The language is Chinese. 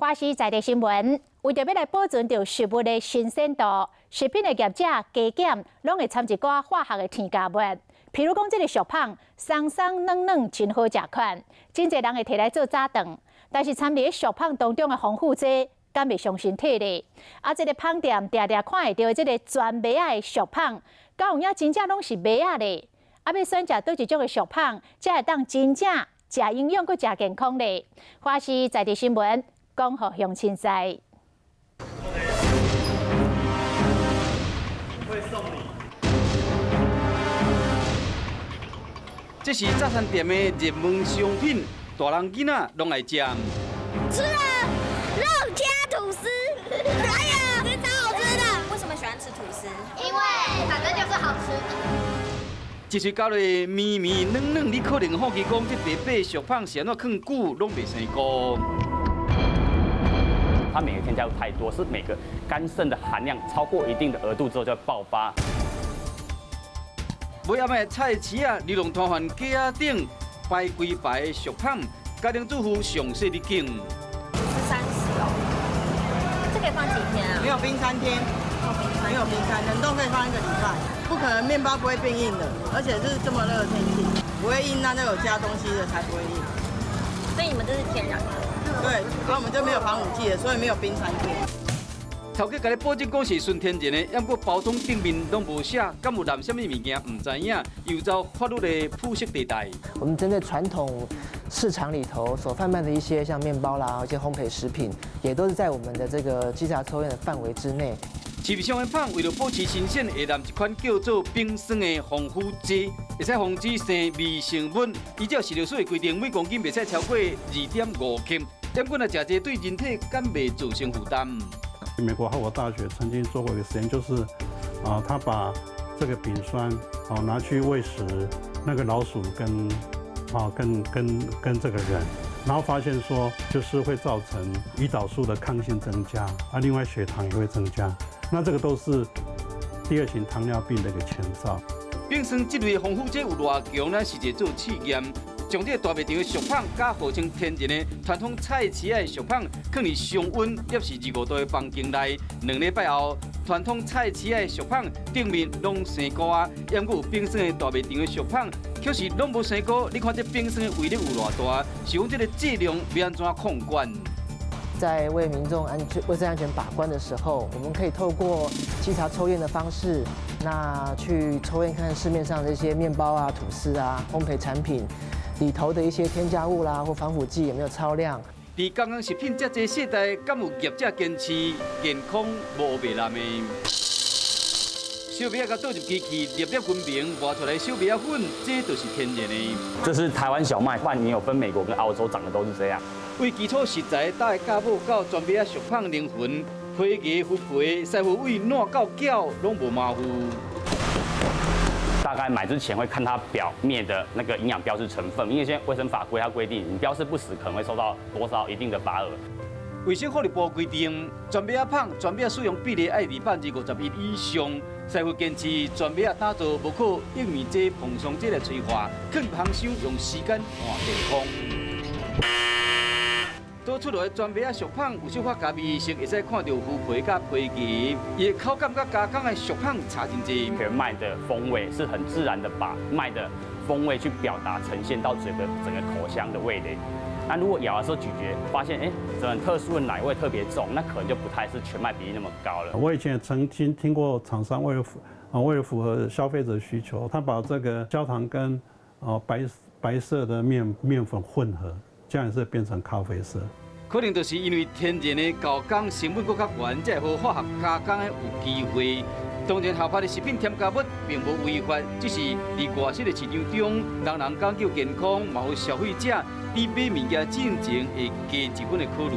华视在地新闻，为着要来保存着食物的新鲜度，食品的业者加减拢会掺一寡化学的添加物。譬如讲，这个薯棒松松软软，真好食款，真侪人会摕来做早顿。但是掺伫薯棒当中的防腐剂，敢袂伤身体呢？啊，这个胖店常常看会到这个全麦仔的薯棒，到有影真正拢是麦仔咧。啊，要选择倒一种的薯棒，才会当真正食营养，佮食健康咧。华视在地新闻。讲互乡亲知。会送你。这是早餐店的热门商品，大人囡仔拢爱食。吃了肉加吐司，哎呀，这超好吃的。为什么喜欢吃吐司？因为反正就是好吃。一嘴咬落绵绵软软，你可能好奇讲，这白白薯棒是安怎放久拢袂生菇？它每个添加物太多，是每个肝肾的含量超过一定的额度之后就会爆发。尾暗的菜市啊，你用摊贩架仔顶摆规排的薯棒，家庭主妇上细的景。是30哦，这可以放几天啊？没有冰3天，没有冰3，冷冻可以放1个礼拜。不可能面包不会变硬的，而且是这么热的天气，不会硬，那有加东西的才不会硬。所以你们这是天然的。对，然后我们就没有防腐剂的，所以没有冰3天。头家甲你保证讲是纯天然的，要过包装顶面拢无写，敢有含什么物件唔知影，又遭法律的铺设地带。我们针对传统市场里头所贩卖的一些像面包啦，一些烘焙食品，也都是在我们的这个稽查抽验的范围之内。市面上的棒为了保持新鲜，会含一款叫做冰霜的防腐剂，会使防止生微成分。依照食药署的规定，每公斤袂使超过2.5克。点过来食这对人体敢袂造成负担？美国哈佛大学曾经做过一个实验，就是他把这个丙酸拿去喂食那个老鼠跟这个人，然后发现说就是会造成胰岛素的抗性增加，另外血糖也会增加，那这个都是第2型糖尿病的一个前兆。冰霜这类防腐剂有偌强，咱实际做试验。将这大卖场的薯棒，加号称天然的传统菜市的薯棒，放入常温摄氏25度的房间内，2礼拜后，传统菜市的薯棒顶面拢生菇啊，也有冰霜的大卖场的薯棒，却是拢无生菇。你看这冰霜的威力有偌大？是讲这个剂量要安怎控管？在为民众卫生安全把关的时候，我们可以透过稽查抽验的方式，那去抽验看看市面上的一些面包啊、吐司啊、烘焙产品。里头的一些添加物啦，或防腐剂有没有超量？在公共食品这个世代，敢有业者坚持健康无白蓝的？小麦仔甲倒入机器，粒粒分明，挖出来小麦仔粉，这就是天然的。这是台湾小麦，万年有分美国跟澳洲，长得都是这样。为基础食材，搭的家母到全麦仔薯棒灵魂，皮牙腐皮，师傅为烂到搅，拢无马虎。大概买之前会看它表面的那个营养标示成分，因为现在卫生法规它规定，你标示不实可能会受到多少一定的罚额。卫生福利部规定，全麦仔棒全麦仔使用比例爱伫51%以上。师傅坚持全麦仔打造无可逆面剂、膨胀剂来催化，更烘箱用时间换健康。倒出来的全麦仔薯棒有小可加味色，会使看到腐皮甲皮皮，伊的口感甲加工的薯棒差真济。全麦的风味是很自然的把麦的风味去表达呈现到整个口腔的味蕾。那如果咬的时候咀嚼，发现很特殊的奶味特别重，那可能就不太是全麦比例那么高了。我以前曾经听过厂商为了符合消费者需求，他把这个焦糖跟白色的面粉混合。这样也是变成咖啡色，可能就是因为天然的加工成本更较悬，才会化学加工的有机会。当然，合法的食品添加物并无违法，只是在外市的市场中，人人讲究健康，嘛有消费者在买物件之前会加一分的考虑。